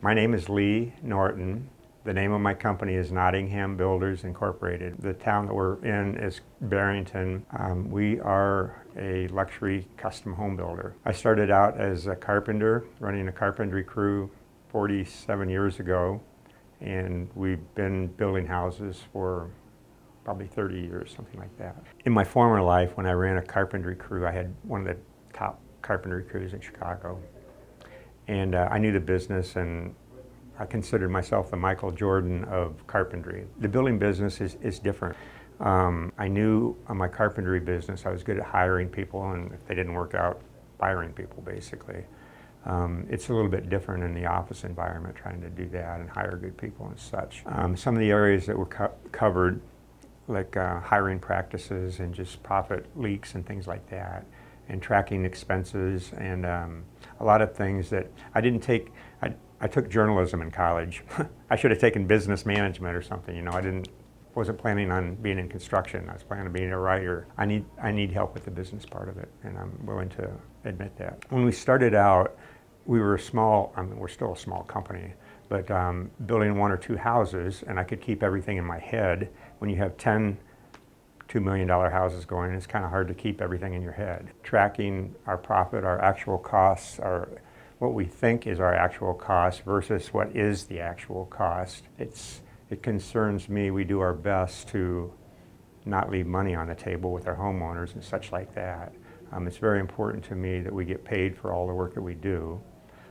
My name is Lee Norton. The name of my company is Nottingham Builders Incorporated. The town that we're in is Barrington. We are a luxury custom home builder. I started out as a carpenter, running a carpentry crew 47 years ago, and we've been building houses for probably 30 years, something like that. In my former life, when I ran a carpentry crew, I had one of the top carpentry crews in Chicago. And I knew the business, and I considered myself the Michael Jordan of carpentry. The building business is different. I knew on my carpentry business I was good at hiring people, and if they didn't work out, firing people basically. It's a little bit different in the office environment, trying to do that and hire good people and such. Some of the areas that were covered, like hiring practices and just profit leaks and things like that, and tracking expenses, and a lot of things that I didn't take. I took journalism in college. I should have taken business management or something. You know, wasn't planning on being in construction. I was planning on being a writer. I need help with the business part of it, and I'm willing to admit that. When we started out, we were we're still a small company, but building one or two houses, and I could keep everything in my head. When you have 10 $2 million houses going, it's kind of hard to keep everything in your head. Tracking our profit, our actual costs, what we think is our actual cost versus what is the actual cost. It concerns me. We do our best to not leave money on the table with our homeowners and such like that. It's very important to me that we get paid for all the work that we do.